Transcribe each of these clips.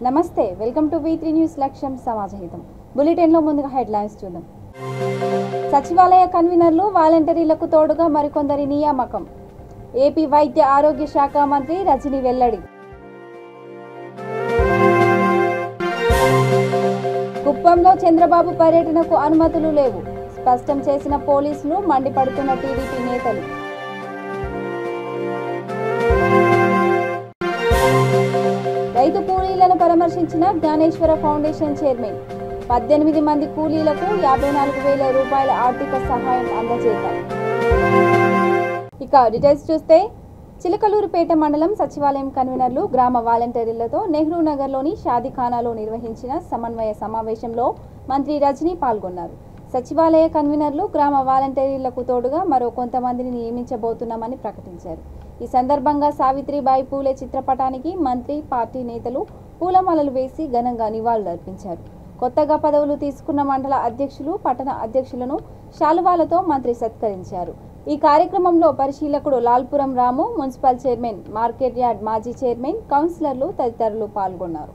నమస్తే welcome to V3 news లక్ష్యం సమాజహితం bulletin లో ముందుగా హెడ్లైన్స్ చూద్దాం. సచివాలయ కన్వీనర్లు వాలంటీర్లకు తోడుగా మరికొందరి నియామకం. ఏపీ వైద్య ఆరోగ్య శాఖ మంత్రి రజని వెల్లడి. కుప్పంలో చంద్రబాబు పర్యటనకు అనుమతులు లేవు స్పష్టం చేసిన పోలీసులు, మండిపడుతున్న టీడీపీ నేతలు. రైతు కూలీలను పరామర్శించిన జ్ఞానేశ్వర ఫౌండేషన్ చైర్మన్. 18 మంది కూలీలకు 54,000 రూపాయల ఆర్థిక సహాయం అందజేశారు. ఇక డీటెయిల్స్ చూస్తే చిలకలూరుపేట మండలం సచివాలయం కన్వీనర్లు, గ్రామ వాలంటీర్లతో నెహ్రూ నగర్లోని షాదీఖానాలో నిర్వహించిన సమన్వయ సమావేశంలో మంత్రి రజని పాల్గొన్నారు. సచివాలయ కన్వీనర్లు, గ్రామ వాలంటీర్లకు తోడుగా మరో కొంతమందిని నియమించబోతున్నామని ప్రకటించారు. ఈ సందర్భంగా సావిత్రిబాయి పూలే చిత్రపటానికి మంత్రి, పార్టీ నేతలు పూలమాలలు వేసి ఘనంగా నివాళులర్పించారు. కొత్తగా పదవులు తీసుకున్న మండల అధ్యక్షులు, పట్టణ అధ్యక్షులను శాలువాలతో మంత్రి సత్కరించారు. ఈ కార్యక్రమంలో పరిశీలకుడు లాల్పురం రాము, మున్సిపల్ చైర్మన్, మార్కెట్ యార్డ్ మాజీ చైర్మన్, కౌన్సిలర్లు తదితరులు పాల్గొన్నారు.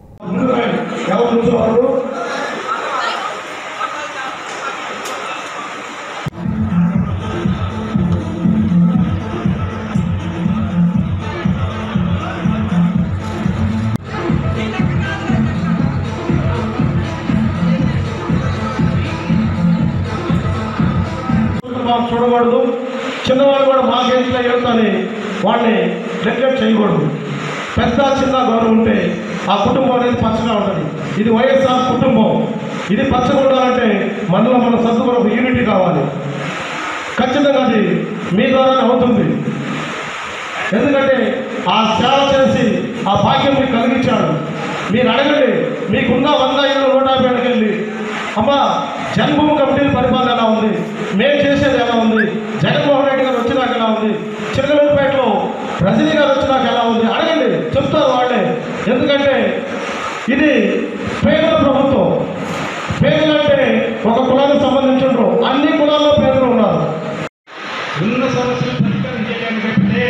చూడకూడదు, చిన్నవాళ్ళు కూడా మా కేసులో వెళ్తాని వాళ్ళని నెగ్లెక్ట్ చేయకూడదు. పెద్ద చిన్న గౌరవం ఉంటే ఆ కుటుంబం అనేది పచ్చగా ఉంటుంది. ఇది వైఎస్ఆర్ కుటుంబం. ఇది పచ్చగా ఉండాలంటే మనలో మన సద్దులో ఒక యూనిటీ కావాలి. ఖచ్చితంగా అది మీ ద్వారానే అవుతుంది. ఎందుకంటే ఆ సేవ చేసి ఆ భాగ్యం మీకు కలిగించాడు. మీరు అడగండి, మీకున్న 100 ఇళ్ళు 150 వెళ్ళి అమ్మా జన్మభూమి కమిటీ పరిపాలన ఎలా ఉంది, మేము చేసేది ఎలా ఉంది, జగన్మోహన్ రెడ్డి గారు వచ్చినాక ఎలా ఉంది, చిలకలూరుపేటలో రజనీ గారు వచ్చినాక ఎలా ఉంది అడగండి, చెప్తారు వాళ్ళే. ఎందుకంటే ఇది పేదల ప్రభుత్వం. పేదలంటే ఒక కులానికి సంబంధించి ఉండరు, అన్ని కులాల్లో పేదలు ఉన్నారు. ఉన్న సమస్యలు పరిష్కారం చేయడానికి తప్పితే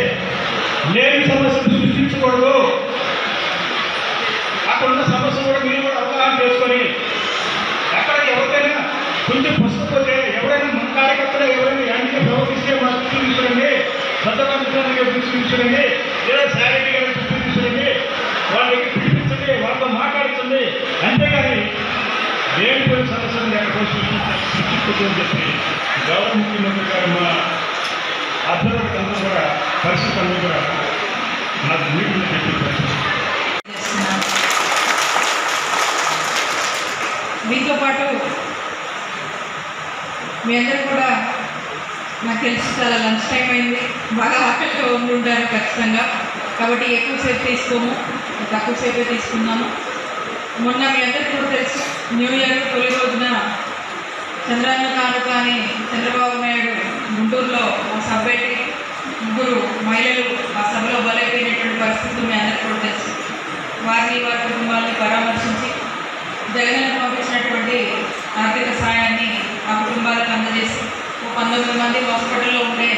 లేని సమస్యలు సృష్టించకూడదు. అక్కడ ఉన్న సమస్య కూడా మీరు కూడా అవగాహన చేసుకొని ఎక్కడ ఎవరికైనా కొంచెం పుస్తకపోతే ఎవరైనా మన కార్యకర్తలు ఎవరైనా యాంటీ ప్రవర్తిస్తే మనం తీసుకురండి, భద్రతాంశానికి తీసుకురండి, లేదా శారీరక గారికి తీసుకురండి, వాళ్ళకి పిలిపించండి, వాళ్ళతో మాట్లాడుతుంది. అంతేగాని లేనిపోయిన సమస్యలను ఎక్కడ సృష్టించుకుంటుందని చెప్పి గౌరవ ముఖ్యమంత్రి గారు మా అభ్యర్థులంతా కూడా పరిస్థితులను కూడా నాకు మీటింగ్ చెప్పి మీతో పాటు మీ అందరూ కూడా నాకు తెలిసి చాలా లంచ్ టైం అయింది, బాగా ఆకలితో ఉండుంటారు ఖచ్చితంగా. కాబట్టి ఎక్కువసేపు తీసుకోము, తక్కువసేపే తీసుకున్నాము. మొన్న మీ అందరికీ కూడా తెలుసు, న్యూ ఇయర్ తొలి రోజున చంద్రాన్న కానుక అని చంద్రబాబు నాయుడు గుంటూరులో ఆ సభ పెట్టి 3 మహిళలు ఆ సభలో బలైపోయినటువంటి పరిస్థితులు మీ అందరికీ కూడా తెలుసు. వారిని, వారి కుటుంబాలని పరామర్శించి జగన్ పంపించినటువంటి ఆర్థిక సాయాన్ని ఆ కుటుంబాలకు అందజేసి 19 మంది హాస్పిటల్లో ఉండే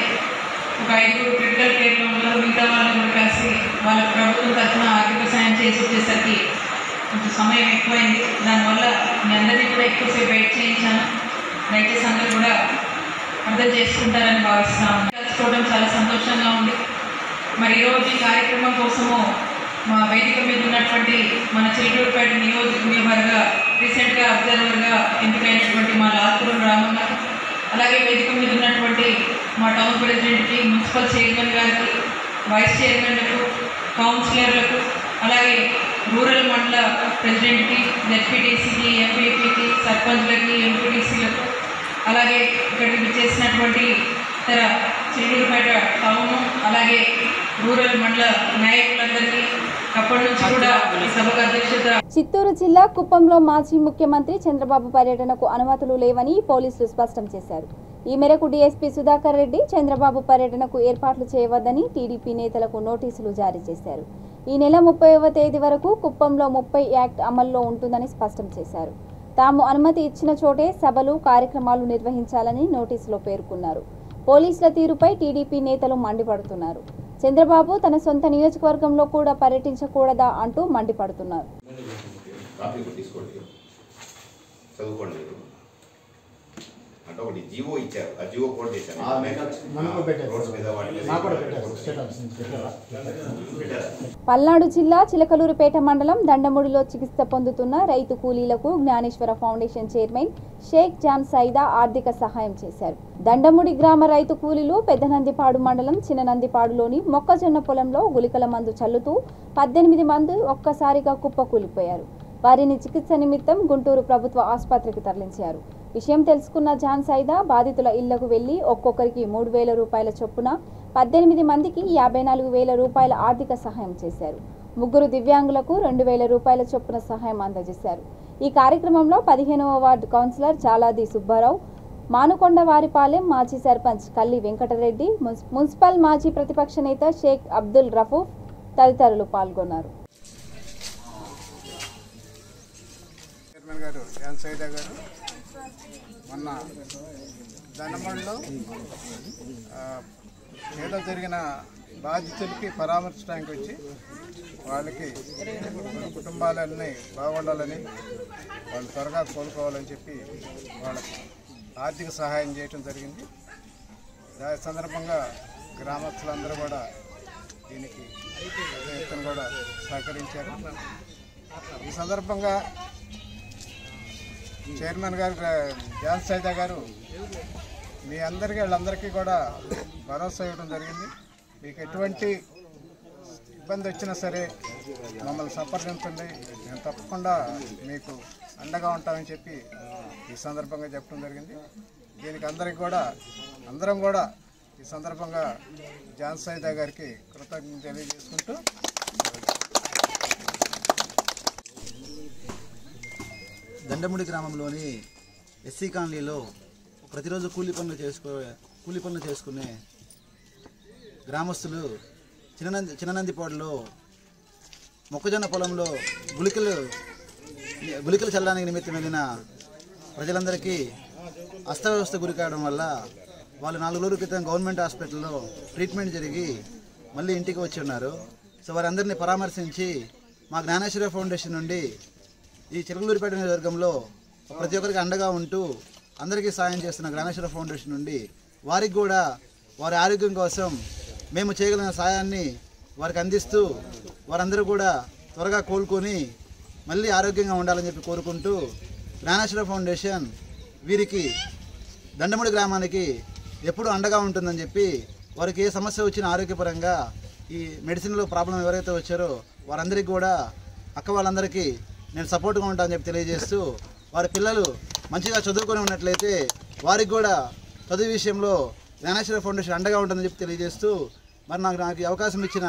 ఒక 5 క్రిటికల్ కేర్లో ఉన్నారు. మిగతా వాళ్ళని కూడా కలిసి వాళ్ళ ప్రభుత్వం తరఫున ఆర్థిక సాయం చేసి వచ్చేసరికి కొంచెం సమయం ఎక్కువైంది. దానివల్ల మీ అందరినీ కూడా ఎక్కువసేపు వెయిట్ చేయించాను. దయచేసి అందరూ కూడా అర్థం చేసుకుంటారని భావిస్తున్నాను. కలుసుకోవడం చాలా సంతోషంగా ఉంది. మరి ఈరోజు ఈ కార్యక్రమం కోసము మా వేదిక మీద ఉన్నటువంటి మన చిలకలూరుపేట నియోజకవర్గ రీసెంట్గా అబ్జర్వర్గా ఎంపికైనటువంటి మా లాల్పురం రామన్న, అలాగే వేదిక మీద ఉన్నటువంటి మా టౌన్ ప్రెసిడెంట్కి, మున్సిపల్ చైర్మన్ గారికి, వైస్ చైర్మన్లకు, కౌన్సిలర్లకు, అలాగే రూరల్ మండల ప్రెసిడెంట్కి, జెడ్పీటీసీకి, ఎంపీపీకి, సర్పంచ్లకి, ఎంపీటీసీలకు, అలాగే ఇక్కడికి చేసినటువంటి ఇతర చిలకలూరుపేట టౌన్ అలాగే రూరల్ మండల నాయకులందరికీ అప్పటి నుంచి కూడా ఈ సభకు అధ్యక్షత. చిత్తూరు జిల్లా కుప్పంలో మాజీ ముఖ్యమంత్రి చంద్రబాబు పర్యటనకు అనుమతులు లేవని పోలీసులు స్పష్టం చేశారు. ఈ మేరకు డీఎస్పీ సుధాకర్ రెడ్డి చంద్రబాబు పర్యటనకు ఏర్పాట్లు చేయవద్దని టీడీపీ నేతలకు నోటీసులు జారీ చేశారు. ఈ నెల 30వ తేదీ వరకు కుప్పంలో 30 యాక్ట్ అమల్లో ఉంటుందని స్పష్టం చేశారు. తాము అనుమతి ఇచ్చిన చోటే సభలు, కార్యక్రమాలు నిర్వహించాలని నోటీసులో పేర్కొన్నారు. పోలీసుల తీరుపై టీడీపీ నేతలు మండిపడుతున్నారు. చంద్రబాబు తన సొంత నియోజకవర్గంలో కూడా పర్యటించకూడదా అంటూ మండిపడుతున్నారు. కాపీ తీసుకోండి, చదువుకోండి. అంటే ఒకటి జీవో ఇచ్చారు, ఆ జీవో కోడ్ చేశారు రోడ్స్ మీద పల్నాడు జిల్లా చిలకలూరుపేట మండలం దండముడిలో చికిత్స పొందుతున్న రైతు కూలీలకు జ్ఞానేశ్వర ఫౌండేషన్ చైర్మన్ షేక్ జాన్ సైదా ఆర్థిక సహాయం చేశారు. దండముడి గ్రామ రైతు కూలీలు పెద్దనందిపాడు మండలం చిన్ననందిపాడులోని మొక్కజొన్న పొలంలో గుళికల మందు చల్లుతూ 18 మంది ఒక్కసారిగా కుప్పకూలిపోయారు. వారిని చికిత్స నిమిత్తం గుంటూరు ప్రభుత్వ ఆసుపత్రికి తరలించారు. విషయం తెలుసుకున్న జాన్ సైదా బాధితుల ఇళ్లకు వెళ్లి ఒక్కొక్కరికి 3,000 రూపాయల చొప్పున 18 మందికి 54,000 రూపాయల ఆర్థిక సహాయం చేశారు. 3 దివ్యాంగులకు 2,000 రూపాయల చొప్పున సహాయం అందజేశారు. ఈ కార్యక్రమంలో 15వ వార్డు కౌన్సిలర్ చాలాది సుబ్బారావు, మానుకొండ వారిపాలెం మాజీ సర్పంచ్ కల్లి వెంకటరెడ్డి, మున్సిపల్ మాజీ ప్రతిపక్ష నేత షేక్ అబ్దుల్ రఫూఫ్ తదితరులు పాల్గొన్నారు. గారు జాన్ సైదా గారు మొన్న దండమడిలో ఏదో జరిగిన బాధితులకి పరామర్శడానికి వచ్చి వాళ్ళకి కుటుంబాలన్నీ బాగుండాలని, వాళ్ళు త్వరగా కోలుకోవాలని చెప్పి వాళ్ళకి ఆర్థిక సహాయం చేయటం జరిగింది. దాని సందర్భంగా గ్రామస్తులందరూ కూడా దీనికి ఎత్తున కూడా సహకరించారు. ఈ సందర్భంగా చైర్మన్ గారు జాన్ సైదా గారు మీ అందరికీ వాళ్ళందరికీ కూడా భరోసా ఇవ్వడం జరిగింది. మీకు ఎటువంటి ఇబ్బంది వచ్చినా సరే మమ్మల్ని సంప్రదించండి, మేము తప్పకుండా మీకు అండగా ఉంటామని చెప్పి ఈ సందర్భంగా చెప్పడం జరిగింది. దీనికి అందరం కూడా ఈ సందర్భంగా జాన్ సైదా గారికి కృతజ్ఞతలు తెలియజేసుకుంటూ దండముడి గ్రామంలోని ఎస్సీ కాలనీలో ప్రతిరోజు కూలీ పనులు చేసుకునే గ్రామస్తులు చిన్ననందిపాడులో మొక్కజొన్న పొలంలో గుళికలు చల్లడానికి నిమిత్తం వెళ్ళిన ప్రజలందరికీ అస్తవ్యవస్థ గురి కావడం వల్ల వాళ్ళు 4 రోజుల క్రితం గవర్నమెంట్ హాస్పిటల్లో ట్రీట్మెంట్ జరిగి మళ్ళీ ఇంటికి వచ్చి ఉన్నారు. సో వారందరినీ పరామర్శించి మా జ్ఞానేశ్వర ఫౌండేషన్ నుండి ఈ చిలకలూరుపేట నియోజకవర్గంలో ప్రతి ఒక్కరికి అండగా ఉంటూ అందరికీ సాయం చేస్తున్న జ్ఞానేశ్వర ఫౌండేషన్ నుండి వారికి కూడా వారి ఆరోగ్యం కోసం మేము చేయగలిగిన సాయాన్ని వారికి అందిస్తూ వారందరూ కూడా త్వరగా కోలుకొని మళ్ళీ ఆరోగ్యంగా ఉండాలని చెప్పి కోరుకుంటూ జ్ఞానేశ్వర ఫౌండేషన్ వీరికి దండముడి గ్రామానికి ఎప్పుడూ అండగా ఉంటుందని చెప్పి వారికి ఏ సమస్య వచ్చినా ఆరోగ్యపరంగా ఈ మెడిసిన్లో ప్రాబ్లం ఎవరైతే వచ్చారో వారందరికీ కూడా అక్క వాళ్ళందరికీ నేను సపోర్ట్గా ఉంటానని చెప్పి తెలియజేస్తూ వారి పిల్లలు మంచిగా చదువుకొని ఉన్నట్లయితే వారికి కూడా చదువు విషయంలో జ్ఞానేశ్వర ఫౌండేషన్ అండగా ఉంటుందని చెప్పి తెలియజేస్తూ మరి నాకు అవకాశం ఇచ్చిన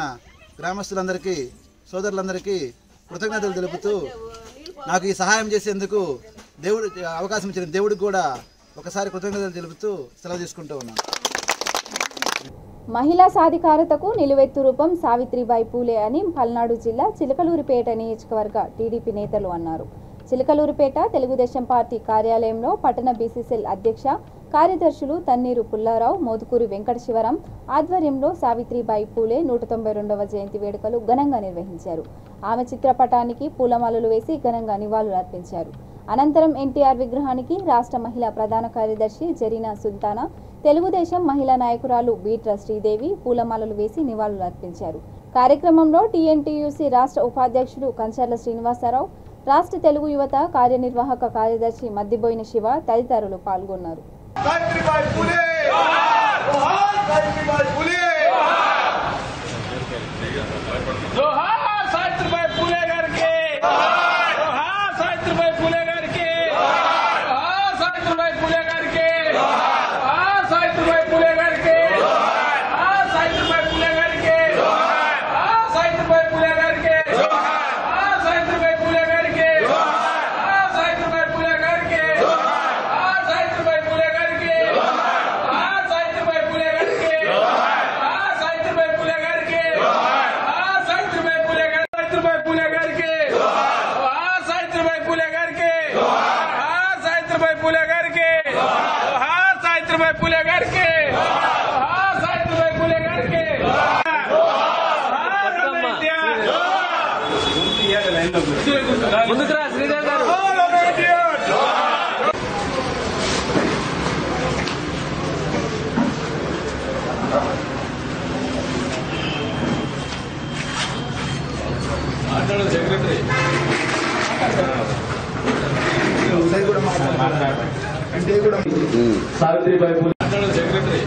గ్రామస్తులందరికీ సోదరులందరికీ కృతజ్ఞతలు తెలుపుతూ నాకు ఈ సహాయం చేసేందుకు అవకాశం ఇచ్చిన దేవుడికి కూడా ఒకసారి కృతజ్ఞతలు తెలుపుతూ సెలవు తీసుకుంటూ ఉన్నాను. మహిళా సాధికారతకు నిలువెత్తు రూపం సావిత్రిబాయి పూలే అని పల్నాడు జిల్లా చిలకలూరుపేట నియోజకవర్గ టీడీపీ నేతలు అన్నారు. చిలకలూరుపేట తెలుగుదేశం పార్టీ కార్యాలయంలో పట్టణ బీసీసీఎల్ అధ్యక్ష కార్యదర్శులు తన్నీరు పుల్లారావు, మోదుకూరి వెంకట శివరాం ఆధ్వర్యంలో సావిత్రిబాయి పూలే 192వ జయంతి వేడుకలు ఘనంగా నిర్వహించారు. ఆమె చిత్రపటానికి పూలమాలలు వేసి ఘనంగా నివాళులు అర్పించారు. అనంతరం ఎన్టీఆర్ విగ్రహానికి రాష్ట్ర మహిళా ప్రధాన కార్యదర్శి జరీనా సుల్తానా, తెలుగుదేశం మహిళా నాయకురాలు బీట్ర శ్రీదేవి పూలమాలలు వేసి నివాళులు అర్పించారు. కార్యక్రమంలో టీఎన్టీయూసీ రాష్ట్ర ఉపాధ్యక్షుడు కంచర్ల శ్రీనివాసరావు, రాష్ట్ర తెలుగు యువత కార్యనిర్వాహక కార్యదర్శి మద్దిబోయిన శివ తదితరులు పాల్గొన్నారు. ముందుకురా శ్రీదేవి గారు. సెక్రటరీ సావిత్రిబాయి పూలే సెక్రటరీ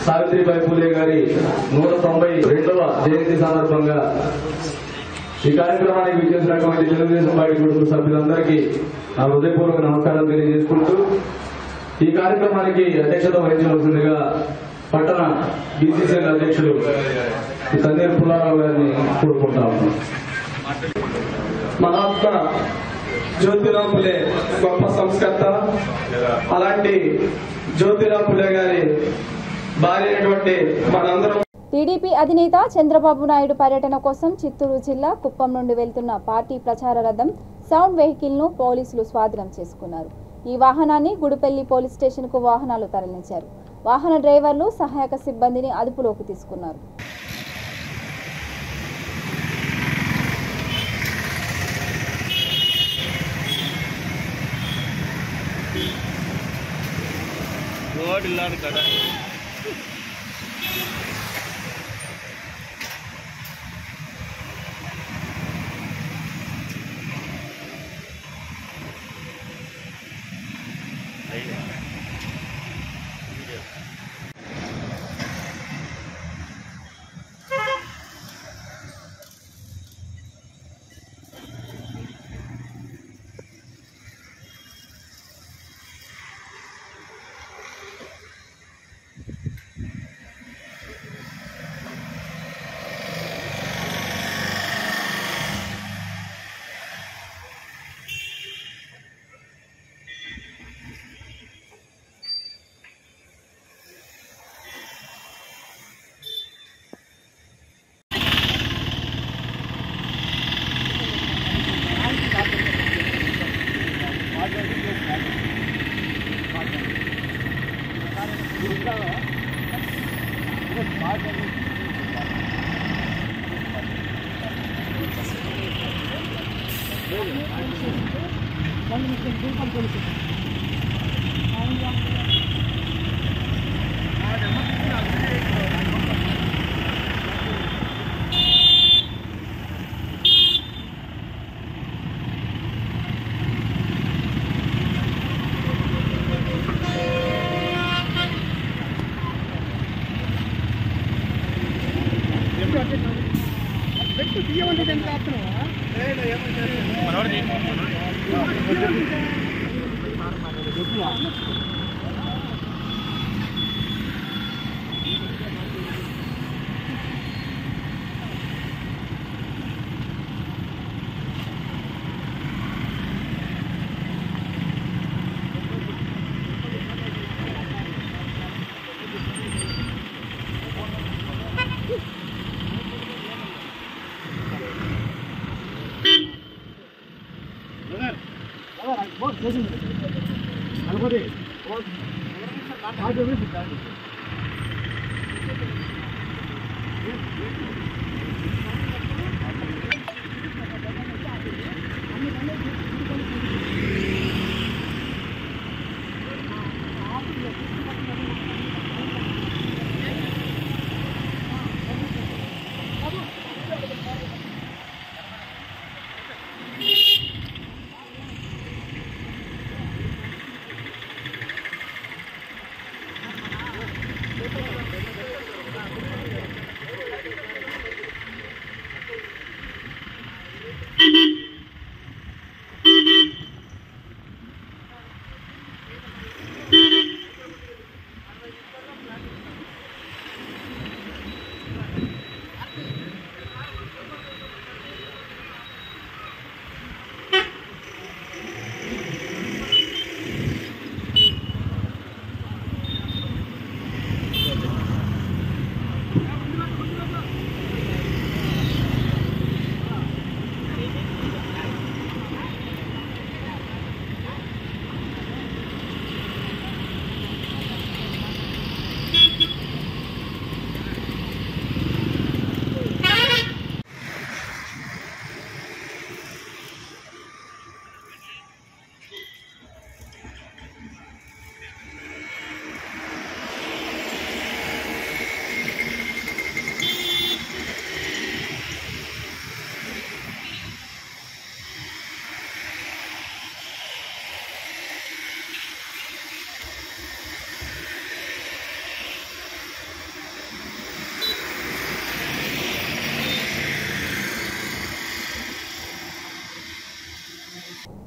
సావిత్రిబాయి పూలే గారి 192వ జయంతి సందర్భంగా ఈ కార్యక్రమానికి విచ్చేసినటువంటి తెలుగుదేశం పార్టీ కుటుంబ సభ్యులందరికీ నా హృదయపూర్వక నమస్కారం తెలియజేసుకుంటూ ఈ కార్యక్రమానికి అధ్యక్షత వహించవలసిందిగా పట్టణ బీసీసీఎల్ అధ్యక్షులు తన్నీరు పుల్లారావు గారిని కోరుకుంటా ఉన్నాం. మహాత్మా జ్యోతిరావు పులే గొప్ప సంస్కర్త. అలాంటి జ్యోతిరావు పులే గారి భార్య అయినటువంటి మనందరం టీడీపీ అధినేత చంద్రబాబు నాయుడు పర్యటన కోసం చిత్తూరు జిల్లా కుప్పం నుండి వెళ్తున్న పార్టీ ప్రచార రథం సౌండ్ వెహికల్ ను పోలీసులు స్వాధీనం చేసుకున్నారు. ఈ వాహనాన్ని గుడిపల్లి పోలీస్ స్టేషన్ కు వాహనాలు తరలించారు. వాహన డ్రైవర్లు సహాయక సిబ్బందిని అదుపులోకి తీసుకున్నారు.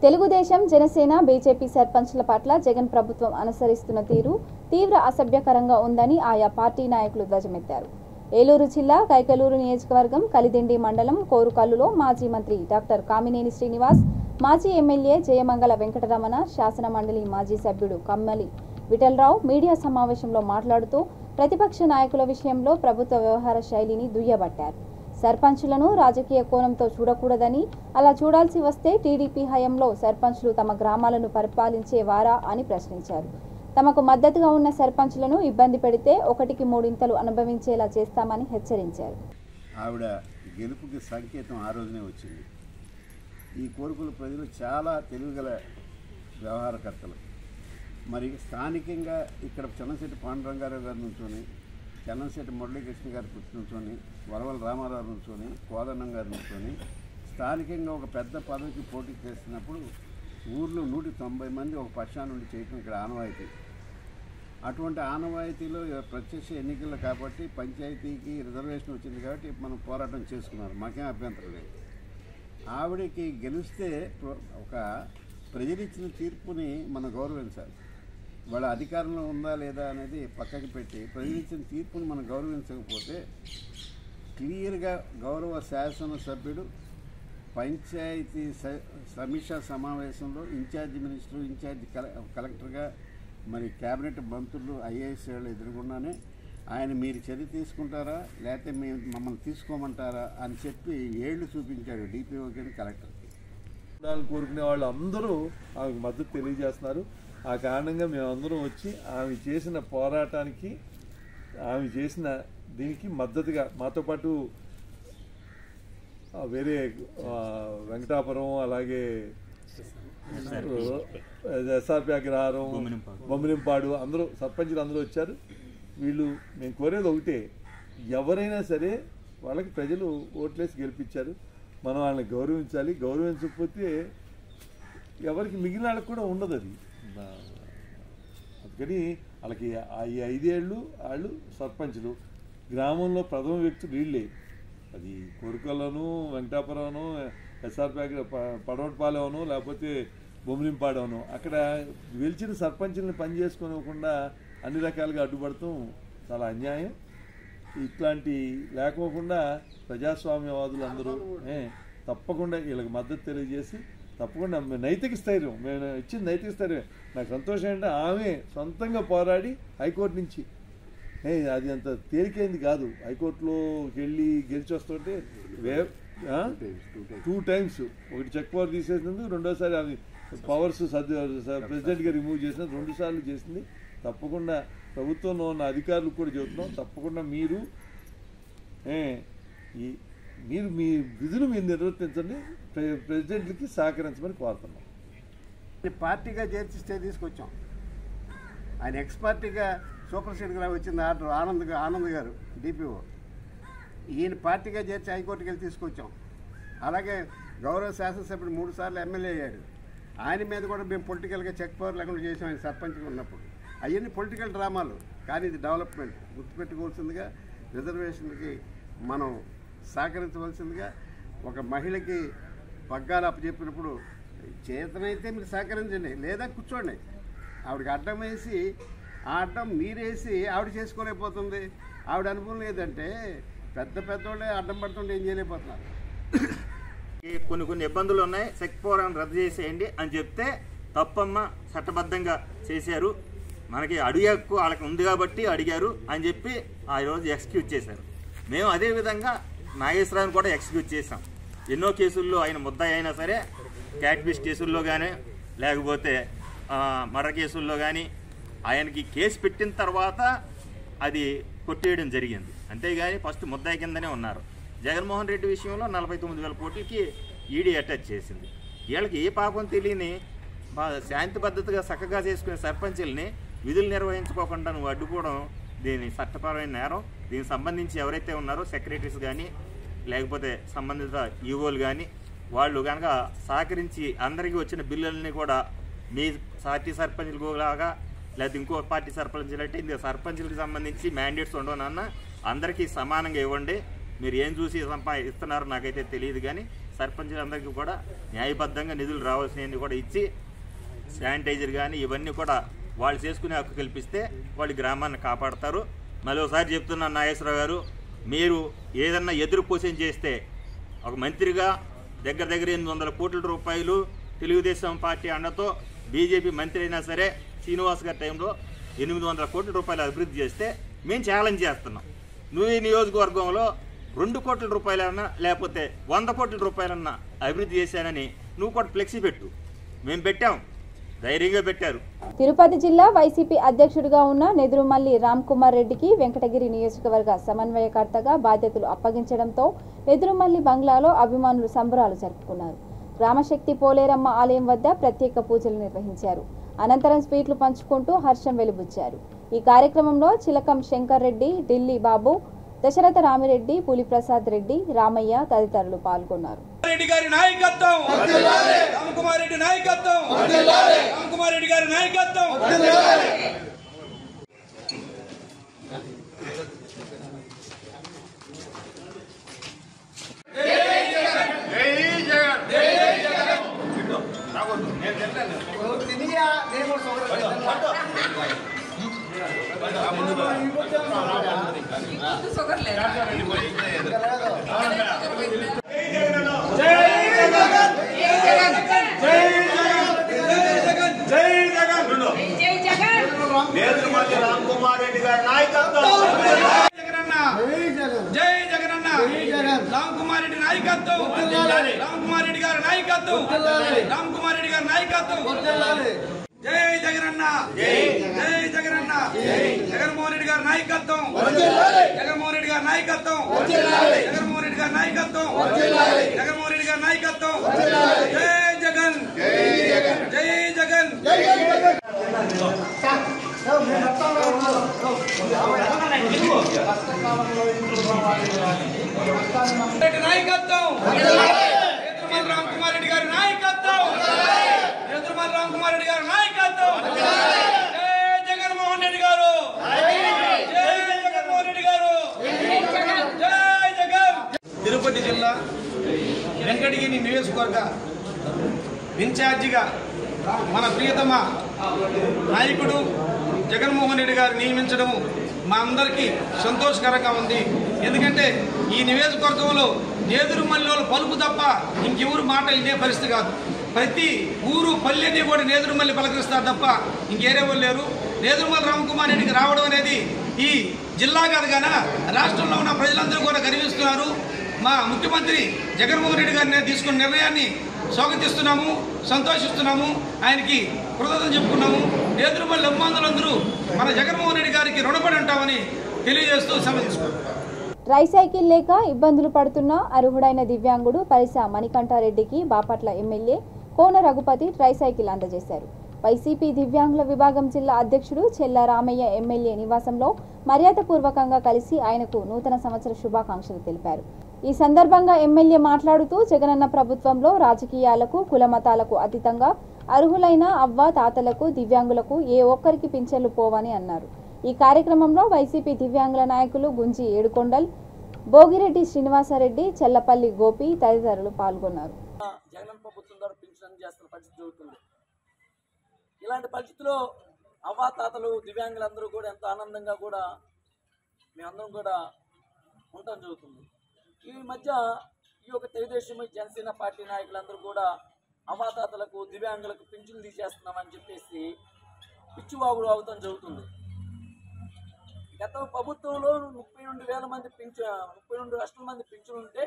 తెలుగుదేశం, జనసేన, బీజేపీ సర్పంచ్ల పట్ల జగన్ ప్రభుత్వం అనుసరిస్తున్న తీరు తీవ్ర అసభ్యకరంగా ఉందని ఆయా పార్టీ నాయకులు ధ్వజమెత్తారు. ఏలూరు జిల్లా కైకలూరు నియోజకవర్గం కలిదిండి మండలం కోరుకల్లులో మాజీ మంత్రి డాక్టర్ కామినేని శ్రీనివాస్, మాజీ ఎమ్మెల్యే జయమంగళ వెంకటరమణ, శాసన మండలి మాజీ సభ్యుడు కమ్మలి విఠలరావు మీడియా సమావేశంలో మాట్లాడుతూ ప్రతిపక్ష నాయకుల విషయంలో ప్రభుత్వ వ్యవహార శైలిని దుయ్యబట్టారు. సర్పంచులను రాజకీయ కోణంతో చూడకూడదని, అలా చూడాల్సి వస్తే టీడీపీ హయాంలో సర్పంచులు తమ గ్రామాలను పరిపాలించేవారా అని ప్రశ్నించారు. తమకు మద్దతుగా ఉన్న సర్పంచులను ఇబ్బంది పెడితే 1కి 3 అనుభవించేలా చేస్తామని హెచ్చరించారు. ఆవిడ గెలుపుకి సంకేతం ఆ రోజునే వచ్చింది. ఈ కోరుకుల ప్రజలు చాలా తెలివిగల వ్యవహారకర్తలు. మరి స్థానికంగా ఇక్కడ చెన్నశెట్టి పాండురంగారావు గారి నుంచొని, చెన్నశెట్టి మురళీకృష్ణ గారి నుంచొని, వరవల రామారావు నుంచొని, కోదన్నం గారి నుంచొని స్థానికంగా ఒక పెద్ద పదవికి పోటీ చేస్తున్నప్పుడు ఊర్లో 190 మంది ఒక పక్షాన నుండి చేయటం ఇక్కడ ఆనవాయితీ. అటువంటి ఆనవాయితీలో ప్రత్యక్ష ఎన్నికలు కాబట్టి పంచాయతీకి రిజర్వేషన్ వచ్చింది కాబట్టి మనం పోరాటం చేసుకున్నారు, మాకేం అభ్యంతరం లేదు. ఆవిడకి గెలిస్తే ఒక ప్రజలిచ్చిన తీర్పుని మనం గౌరవించాలి. వాళ్ళ అధికారంలో ఉందా లేదా అనేది పక్కకి పెట్టి ప్రజలిచ్చిన తీర్పుని మనం గౌరవించకపోతే క్లియర్గా గౌరవ శాసనసభ్యుడు పంచాయతీ సమీక్షా సమావేశంలో ఇన్ఛార్జి మినిస్టరు, ఇన్ఛార్జి కలెక్టర్గా మరి క్యాబినెట్ మంత్రులు ఐఏఎస్ వాళ్ళు ఎదురుగుండానే ఆయన మీరు చర్య తీసుకుంటారా లేకపోతే మమ్మల్ని తీసుకోమంటారా అని చెప్పి ఏళ్ళు చూపించాడు డిపిఓకి, కలెక్టర్కి. కోరుకునే వాళ్ళు అందరూ ఆమెకు మద్దతు తెలియజేస్తున్నారు. ఆ కారణంగా మేమందరం వచ్చి ఆమె చేసిన పోరాటానికి, ఆమె చేసిన దీనికి మద్దతుగా మాతో పాటు వేరే వెంకటాపురం, అలాగే ఎస్ఆర్పి అగ్రహారం, బొమ్మిలింపాడు అందరూ సర్పంచులు అందరూ వచ్చారు. వీళ్ళు మేము కోరేది ఒకటే, ఎవరైనా సరే వాళ్ళకి ప్రజలు ఓట్లేసి గెలిపించారు, మనం వాళ్ళని గౌరవించాలి. గౌరవించకపోతే ఎవరికి మిగిలిన వాళ్ళకి కూడా ఉండదు అది. అందుకని వాళ్ళకి ఈ 5 ఏళ్ళు వాళ్ళు సర్పంచులు, గ్రామంలో ప్రథమ వ్యక్తులు వీళ్ళే. అది కోరుకల్లోనూ, వెంకటాపురంను, ఎస్ఆర్పి పడవటపాలెంను, లేకపోతే బొమ్మిలింపాడవను అక్కడ గెలిచిన సర్పంచుల్ని పని చేసుకోనివ్వకుండా అన్ని రకాలుగా అడ్డుపడటం చాలా అన్యాయం. ఇట్లాంటి లేకోకుండా ప్రజాస్వామ్యవాదులు అందరూ తప్పకుండా వీళ్ళకి మద్దతు తెలియజేసి తప్పకుండా నైతిక స్థైర్యం, మేము ఇచ్చిన నైతిక స్థైర్యం. నాకు సంతోషం ఏంటంటే ఆమె సొంతంగా పోరాడి హైకోర్టు నుంచి, అది అంత తేలికైంది కాదు, హైకోర్టులో వెళ్ళి గెలిచి వస్తుంటే 2 టైమ్స్, ఒకటి చెక్ పవర్ తీసేసినందుకు, రెండోసారి అది పవర్స్ ప్రెసిడెంట్గా రిమూవ్ చేసినందుకు 2 సార్లు చేసింది. తప్పకుండా ప్రభుత్వంలో ఉన్న అధికారులకు కూడా చెబుతున్నాం, తప్పకుండా మీరు మీ విధులు మీరు నిర్వర్తించండి, ప్రెసిడెంట్లకి సహకరించమని కోరుతున్నాం. పార్టీగా చేర్చిస్తే తీసుకొచ్చాం. ఆయన ఎక్స్ పార్టీగా సూపర్ సీడర్గా వచ్చింది ఆర్డర్ ఆనంద్ గారు డిపిఓ, ఈయన పార్టీగా చేర్చి హైకోర్టుకి వెళ్ళి తీసుకొచ్చాం. అలాగే గౌరవ శాసనసభ్యుడు 3 సార్లు ఎమ్మెల్యే అయ్యాడు, ఆయన మీద కూడా మేము పొలిటికల్గా చెక్ పవర్ లేకుండా చేసాం ఆయన సర్పంచ్గా ఉన్నప్పుడు. అవన్నీ పొలిటికల్ డ్రామాలు, కానీ ఇది డెవలప్మెంట్. గుర్తుపెట్టుకోవాల్సిందిగా రిజర్వేషన్కి మనం సహకరించవలసిందిగా, ఒక మహిళకి పగ్గాలు అప్పచెప్పినప్పుడు చేతనైతే మీరు సహకరించండి, లేదా కూర్చోండి. ఆవిడకి అడ్డం వేసి ఆ అడ్డం మీరేసి ఆవిడ చేసుకోలేకపోతుంది. ఆవిడ అనుభవం లేదంటే పెద్దోళ్ళే అడ్డం పడుతుంటే ఏం చేయలేకపోతున్నారు. కొన్ని ఇబ్బందులు ఉన్నాయి, చెక్ పవర్ రద్దు చేసేయండి అని చెప్తే తప్పమ్మ చట్టబద్ధంగా చేశారు. మనకి అడిగే హక్కు వాళ్ళకి ఉంది కాబట్టి అడిగారు అని చెప్పి ఆ రోజు ఎక్స్క్యూజ్ చేశారు. మేము అదేవిధంగా నాగేశ్వరరావుని కూడా ఎక్స్క్యూజ్ చేసాం. ఎన్నో కేసుల్లో ఆయన ముద్దాయి అయినా సరే, క్యాట్ఫిష్ కేసుల్లో కానీ లేకపోతే మర్డర్ కేసుల్లో కానీ ఆయనకి కేసు పెట్టిన తర్వాత అది కొట్టేయడం జరిగింది. అంతేగాని ఫస్ట్ ముద్దాయి కిందనే ఉన్నారు. జగన్మోహన్ రెడ్డి విషయంలో 49,000 కోట్లకి ఈడీ అటాచ్ చేసింది. వీళ్ళకి ఏ పాపం తెలియని శాంతి పద్ధతిగా చక్కగా చేసుకునే సర్పంచుల్ని విధులు నిర్వహించుకోకుండా నువ్వు అడ్డుకోవడం దీని చట్టపరమైన నేరం. దీనికి సంబంధించి ఎవరైతే ఉన్నారో సెక్రటరీస్ కానీ లేకపోతే సంబంధిత ఈవోలు కానీ వాళ్ళు కనుక సహకరించి అందరికీ వచ్చిన బిల్లుల్ని కూడా మీ పార్టీ సర్పంచులకు లాగా లేకపోతే ఇంకో పార్టీ సర్పంచులు అంటే ఇంకా సర్పంచులకు సంబంధించి మ్యాండేట్స్ ఉండవు నాన్న, అందరికీ సమానంగా ఇవ్వండి. మీరు ఏం చూసి ఇస్తున్నారో నాకైతే తెలియదు, కానీ సర్పంచులందరికీ కూడా న్యాయబద్ధంగా నిధులు రావాల్సినవి కూడా ఇచ్చి శానిటైజర్ కానీ ఇవన్నీ కూడా వాళ్ళు చేసుకునే హక్కు కల్పిస్తే వాళ్ళు గ్రామాన్ని కాపాడతారు. మళ్ళీ ఒకసారి చెప్తున్నాను నాగేశ్వరరావు గారు, మీరు ఏదన్నా ఎదురు క్వశ్చన్ చేస్తే ఒక మంత్రిగా దగ్గర 800 కోట్ల రూపాయలు తెలుగుదేశం పార్టీ అండతో బీజేపీ మంత్రి అయినా సరే శ్రీనివాస్ గారి టైంలో 800 కోట్ల రూపాయలు అభివృద్ధి చేస్తే మేము ఛాలెంజ్ చేస్తున్నాం. నువ్వు ఈ నియోజకవర్గంలో 2 కోట్ల రూపాయలన్నా లేకపోతే 100 కోట్ల రూపాయలన్నా అభివృద్ధి చేశానని నువ్వు కూడా ఫ్లెక్సీ పెట్టు. మేము పెట్టాం, ధైర్యంగా పెట్టారు. తిరుపతి జిల్లా వైసీపీ అధ్యక్షుడిగా ఉన్న నెదురుమల్లి రామ్కుమార్ రెడ్డికి వెంకటగిరి నియోజకవర్గ సమన్వయకర్తగా బాధ్యతలు అప్పగించడంతో నెదురుమల్లి బంగ్లాలో అభిమానులు సంబరాలు జరుపుకున్నారు. గ్రామశక్తి పోలేరమ్మ ఆలయం వద్ద ప్రత్యేక పూజలు నిర్వహించారు. అనంతరం స్వీట్లు పంచుకుంటూ హర్షం వెలుబుచ్చారు. ఈ కార్యక్రమంలో చిలకం శంకర్ రెడ్డి, ఢిల్లీ బాబు, దశరథ రామిరెడ్డి, పులిప్రసాద్ రెడ్డి, రామయ్య తదితరులు పాల్గొన్నారు. రెడ్డి గారి నాయకత్వం, రామ్కుమార్ రెడ్డి నాయకత్వం, రామ్కుమార్ రెడ్డి గారి నాయకత్వం. నేదురుమల్లి రామ్కుమార్ రెడ్డి గారి నాయకత్వం, జై జగనన్న, రామ్కుమార్ రెడ్డి నాయకత్వం, రామ్కుమార్ రెడ్డి గారి నాయకత్వం, రామ్కుమార్ రెడ్డి గారి నాయకత్వం. జై జగనన్న, జై జగనన్న, జగన్మోహన్ రెడ్డి గారి నాయకత్వం, జగన్మోహన్ రెడ్డి గారి నాయకత్వం, జగన్మోహన్ రెడ్డి గారి నాయకత్వం, జగన్మోహన్ రెడ్డి గారి నాయకత్వం. జై జగన్, జై జగన్, జై జగన్. నాయకత్వం, నేదురుమల్లి రామ్కుమార్ రెడ్డి గారి నాయకత్వం, నేదురుమల్లి రామ్కుమార్ రెడ్డి గారి నాయకత్వం. జై జగన్మోహన్ రెడ్డి గారు, జై జగన్మోహన్ రెడ్డి గారు, జై జగన్. తిరుపతి జిల్లా వెంకటగిరి నియోజకవర్గ ఇన్ఛార్జిగా మన ప్రియతమ నాయకుడు జగన్మోహన్ రెడ్డి గారు నియమించడము మా అందరికీ సంతోషకరంగా ఉంది. ఎందుకంటే ఈ నియోజకవర్గంలో నేదురుమల్లి పలుకు తప్ప ఇంకెవరు మాట ఇదే పరిస్థితి కాదు. ప్రతి ఊరు పల్లెని కూడా నేదురుమల్లి పలకరిస్తారు తప్ప ఇంకేరే వాళ్ళు లేరు. నేదురుమల్లి రామ్కుమార్ రెడ్డికి రావడం అనేది ఈ జిల్లా కాదు కానీ రాష్ట్రంలో ఉన్న ప్రజలందరూ కూడా గర్విస్తున్నారు. మా ముఖ్యమంత్రి జగన్మోహన్ రెడ్డి గారిని తీసుకున్న నిర్ణయాన్ని స్వాగతిస్తున్నాము, సంతోషిస్తున్నాము, ఆయనకి కృతజ్ఞతలు చెప్పుకున్నాము. నేదురుమల్లి అభిమానులందరూ మన జగన్మోహన్ రెడ్డి గారికి రుణపడి ఉంటామని తెలియజేస్తూ సమర్థిస్తున్నాం. ట్రైసైకిల్ లేక ఇబ్బందులు పడుతున్న అర్హుడైన దివ్యాంగుడు పరిస మణికంఠారెడ్డికి బాపట్ల ఎమ్మెల్యే కోన రఘుపతి ట్రైసైకిల్ అందజేశారు. వైసీపీ దివ్యాంగుల విభాగం జిల్లా అధ్యక్షుడు చెల్ల రామయ్య ఎమ్మెల్యే నివాసంలో మర్యాదపూర్వకంగా కలిసి ఆయనకు నూతన సంవత్సర శుభాకాంక్షలు తెలిపారు. ఈ సందర్భంగా ఎమ్మెల్యే మాట్లాడుతూ జగనన్న ప్రభుత్వంలో రాజకీయాలకు, కులమతాలకు అతీతంగా అర్హులైన అవ్వ తాతలకు, దివ్యాంగులకు ఏ ఒక్కరికి పింఛన్లు పోవని అన్నారు. ఈ కార్యక్రమంలో వైసీపీ దివ్యాంగుల నాయకులు గుంజి ఏడుకొండల్, భోగిరెడ్డి శ్రీనివాసరెడ్డి, చెల్లపల్లి గోపి తదితరులు పాల్గొన్నారు. జగన్ ప్రభుత్వం ద్వారా పింఛన్ చేస్తున్న పరిస్థితి జరుగుతుంది. ఇలాంటి పరిస్థితుల్లో అవ్వాతాతలు, దివ్యాంగులందరూ కూడా ఎంతో ఆనందంగా కూడా మేమందరం కూడా ఉండటం జరుగుతుంది. ఈ మధ్య ఈ యొక్క తెలుగుదేశం, జనసేన పార్టీ నాయకులందరూ కూడా అవ్వాతాతలకు, దివ్యాంగులకు పింఛన్లు తీసేస్తున్నామని చెప్పేసి పిచ్చివాగుడు అవటం జరుగుతుంది. గత ప్రభుత్వంలో 32,000 మంది 32 లక్షల మంది పింఛన్ ఉంటే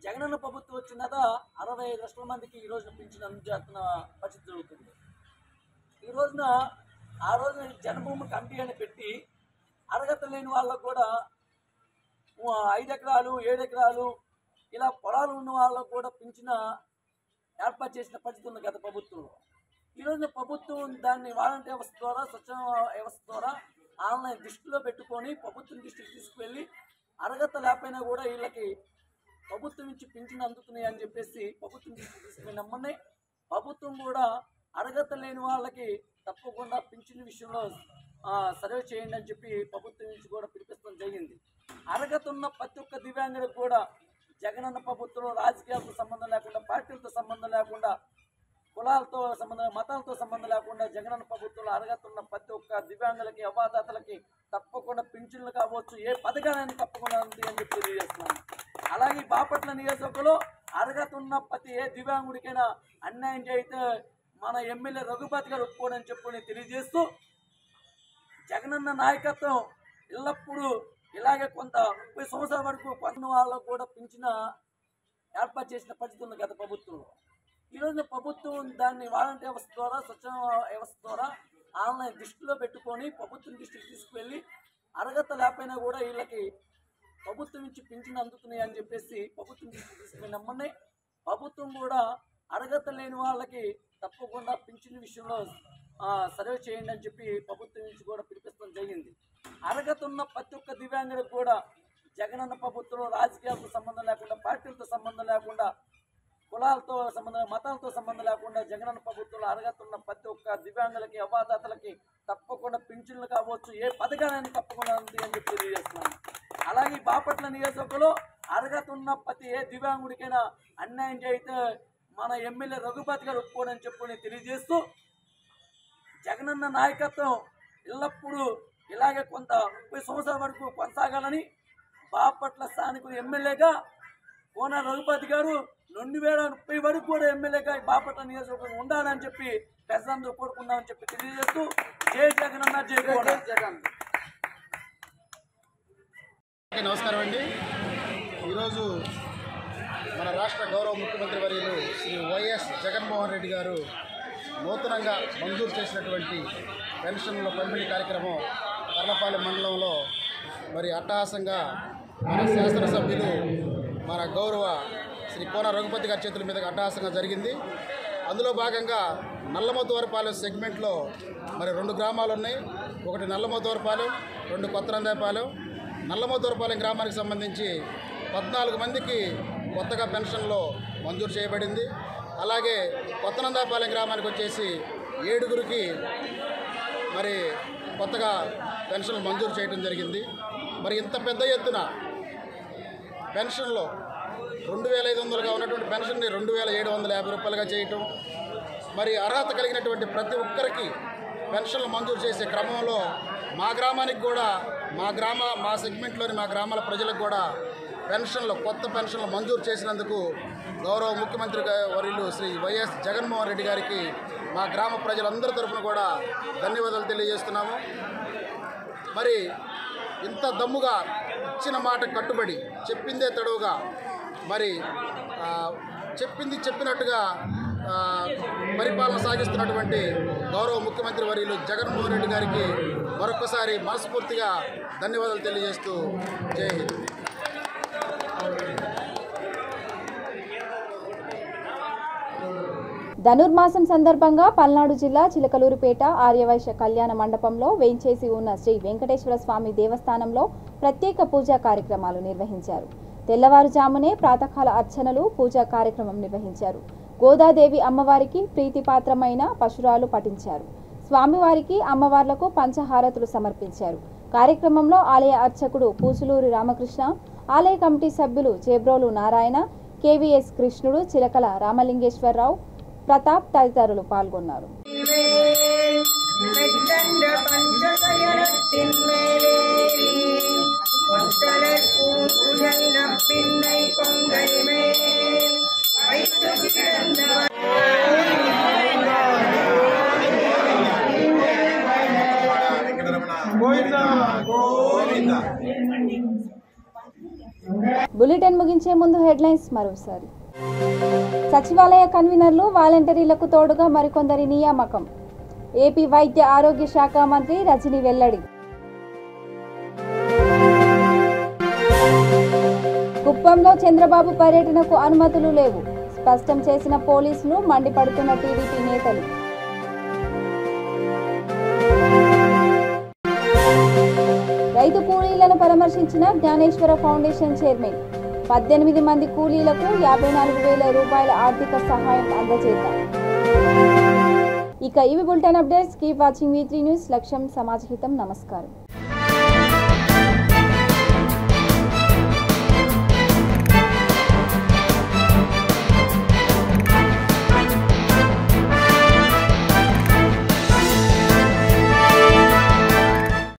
జగనన్న ప్రభుత్వం వచ్చినాక 65 లక్షల మందికి ఈ రోజున పింఛన్ అందజేస్తున్న పరిస్థితి జరుగుతుంది. ఈ రోజున ఆ రోజున జనభూమి కమిటీ అని పెట్టి అర్హత లేని వాళ్ళకు కూడా 5 ఎకరాలు 7 ఎకరాలు ఇలా పొలాలు ఉన్న వాళ్ళకు కూడా పింఛన్ ఏర్పాటు చేసిన పరిస్థితి ఉంది గత ప్రభుత్వంలో. ఈ రోజున ప్రభుత్వం దాన్ని వాలంటీర్ వ్యవస్థ ద్వారా, స్వచ్ఛంద వ్యవస్థ ద్వారా ఆన్లైన్ దృష్టిలో పెట్టుకొని ప్రభుత్వం దృష్టికి తీసుకువెళ్ళి అర్హత లేకపోయినా కూడా వీళ్ళకి ప్రభుత్వం నుంచి పింఛన్ అందుతున్నాయి అని చెప్పేసి ప్రభుత్వం దృష్టికి తీసుకువెళ్ళమ్మని ప్రభుత్వం కూడా అర్హత లేని వాళ్ళకి తప్పకుండా పింఛన్ విషయంలో సర్వే చేయండి అని చెప్పి ప్రభుత్వం నుంచి కూడా పిలిపించడం జరిగింది. అర్హత ఉన్న ప్రతి ఒక్క దివ్యాంగులకు కూడా జగనన్న ప్రభుత్వంలో రాజకీయాలతో సంబంధం లేకుండా, పార్టీలతో సంబంధం లేకుండా, కులాలతో సంబంధం, మతాలతో సంబంధం లేకుండా జగనన్న ప్రభుత్వంలో అర్హతున్న ప్రతి ఒక్క దివ్యాంగులకి, అవాతాతలకి తప్పకుండా పింఛన్లు కావచ్చు, ఏ పథకాలైనా తప్పకుండా ఉంది అని చెప్పి తెలియజేస్తున్నాను. అలాగే బాపట్ల నియోజకవర్గంలో అర్హత ఉన్న ప్రతి ఏ దివ్యాంగుడికైనా అన్యాయం చేయితే మన ఎమ్మెల్యే రఘుపతి గారు ఒప్పుకోనని చెప్పుకొని తెలియజేస్తూ, జగనన్న నాయకత్వం ఎల్లప్పుడూ ఇలాగే కొంత 30 సంవత్సరాల వరకు కొన్న వాళ్ళకు కూడా పింఛన ఏర్పాటు చేసిన పరిస్థితి ఉంది గత ప్రభుత్వంలో. ఈరోజు ప్రభుత్వం దాన్ని వాలంటీర్ వ్యవస్థ ద్వారా, స్వచ్ఛ వ్యవస్థ ద్వారా ఆన్లైన్ దృష్టిలో పెట్టుకొని ప్రభుత్వం దృష్టికి తీసుకువెళ్ళి అర్హత లేకపోయినా కూడా వీళ్ళకి ప్రభుత్వం నుంచి పింఛన్ అందుతున్నాయి అని చెప్పేసి ప్రభుత్వం దృష్టికి తీసుకువెళ్ళమ్మని ప్రభుత్వం కూడా అర్హత లేని వాళ్ళకి తప్పకుండా పింఛన్ విషయంలో సర్వే చేయండి అని చెప్పి ప్రభుత్వం నుంచి కూడా పిలిపించడం జరిగింది. అర్హత ఉన్న ప్రతి ఒక్క దివ్యాంగులకు కూడా జగనన్న ప్రభుత్వంలో రాజకీయాలతో సంబంధం లేకుండా, పార్టీలతో సంబంధం లేకుండా, కులాలతో సంబంధం, మతాలతో సంబంధం లేకుండా జగనన్న ప్రభుత్వంలో అర్హత ఉన్న ప్రతి ఒక్క దివ్యాంగులకి, అవాతాతలకి తప్పకుండా పింఛన్లు కావచ్చు, ఏ పథకాలైనా తప్పకుండా ఉంది అని చెప్పి తెలియజేస్తున్నాను. అలాగే బాపట్ల నియోజకవర్గంలో అర్హత ఉన్న ప్రతి ఏ దివ్యాంగుడికైనా అన్యాయం చేయితే మన ఎమ్మెల్యే రఘుపతి గారు ఒప్పుకోనని చెప్పుకొని తెలియజేస్తూ, జగనన్న నాయకత్వం ఎల్లప్పుడూ ఇలాగే కొంత 30 సంవత్సరాల వరకు కొనసాగాలని బాపట్ల స్థానికులు ఎమ్మెల్యేగా కోన రఘుపతి గారు 2030 వరకు కూడా ఎమ్మెల్యేగా బాపట్ల నియోజకవర్గం ఉండాలని చెప్పి ప్రజలందరూ కోరుకున్నామని చెప్పి తెలియజేస్తూ, జై జగనన్న, జై జగన్. నమస్కారం అండి. ఈరోజు మన రాష్ట్ర గౌరవ ముఖ్యమంత్రి వర్యులు శ్రీ వైఎస్ జగన్మోహన్ రెడ్డి గారు నూతనంగా మంజూరు చేసినటువంటి పెన్షన్ల పంపిణీ కార్యక్రమం కర్లపాలెం మండలంలో మరి అట్టహాసంగా మన శాసనసభ్యులు మన గౌరవ శ్రీ కోన రఘుపతి గారి చేతుల మీదుగా అట్టహాసంగా జరిగింది. అందులో భాగంగా నల్లమోతువరపాలెం సెగ్మెంట్లో మరి 2 గ్రామాలు ఉన్నాయి. ఒకటి నల్లమోతువరపాలెం, 2 కొత్తరందాయపాలెం. నల్లమోతువరపాలెం గ్రామానికి సంబంధించి 14 మందికి కొత్తగా పెన్షన్లో మంజూరు చేయబడింది. అలాగే కొత్తనందాయపాలెం గ్రామానికి వచ్చేసి 7గురికి మరి కొత్తగా పెన్షన్లు మంజూరు చేయడం జరిగింది. మరి ఇంత పెద్ద ఎత్తున పెన్షన్లో 2500గా ఉన్నటువంటి పెన్షన్ని 2750 రూపాయలుగా చేయటం, మరి అర్హత కలిగినటువంటి ప్రతి ఒక్కరికి పెన్షన్లు మంజూరు చేసే క్రమంలో మా గ్రామానికి కూడా, మా సెగ్మెంట్లోని మా గ్రామాల ప్రజలకు కూడా కొత్త పెన్షన్లు మంజూరు చేసినందుకు గౌరవ ముఖ్యమంత్రి వర్యులు శ్రీ వైఎస్ జగన్మోహన్ రెడ్డి గారికి మా గ్రామ ప్రజలందరి తరఫున కూడా ధన్యవాదాలు తెలియజేస్తున్నాము. మరి ఇంత దమ్ముగా ఇచ్చిన మాట కట్టుబడి, చెప్పిందే తడువుగా, మరి చెప్పింది చెప్పినట్టుగా పరిపాలన సాగిస్తున్నటువంటి గౌరవ ముఖ్యమంత్రి వర్యులు జగన్మోహన్ రెడ్డి గారికి మరొకసారి మనస్ఫూర్తిగా ధన్యవాదాలు తెలియజేస్తూ జై హింద్. ధనుర్మాసం సందర్భంగా పల్నాడు జిల్లా చిలకలూరుపేట ఆర్యవైశ్య కళ్యాణ మండపంలో వేంచేసి ఉన్న శ్రీ వెంకటేశ్వర స్వామి దేవస్థానంలో ప్రత్యేక పూజా కార్యక్రమాలు నిర్వహించారు. తెల్లవారుజామునే ప్రాతకాల అర్చనలు, పూజా కార్యక్రమం నిర్వహించారు. గోదాదేవి అమ్మవారికి ప్రీతిపాత్రమైన పశురాలు పఠించారు. స్వామివారికి, అమ్మవార్లకు పంచహారతులు సమర్పించారు. కార్యక్రమంలో ఆలయ అర్చకుడు పూసులూరి రామకృష్ణ, ఆలయ కమిటీ సభ్యులు చేబ్రోలు నారాయణ, కేవీఎస్ కృష్ణుడు, చిలకల రామలింగేశ్వరరావు, ప్రతాప్ తదితరులు పాల్గొన్నారు. బులెటిన్ ముగించే ముందు హెడ్లైన్స్ మరోసారి. సచివాలయ కన్వీనర్లు, వాలంటీర్లకు తోడుగా మరికొందరి నియామకం. ఏపీ వైద్య ఆరోగ్య శాఖ మంత్రి రజని వెల్లడి. కుప్పంలో చంద్రబాబు పర్యటనకు అనుమతులు లేవు, స్పష్టం చేసిన పోలీసులు, మండిపడుతున్న టీడీపీ నేతలు. రైతు కూలీలను పరామర్శించిన జ్ఞానేశ్వర ఫౌండేషన్ చైర్మన్. 18 మంది కూలీలకు 54,000 రూపాయల ఆర్థిక సహాయం అందజేశారు. ఇక ఇవి bulletin updates. Keep watching V3 news. లక్ష్యం సమాజహితం. నమస్కారం.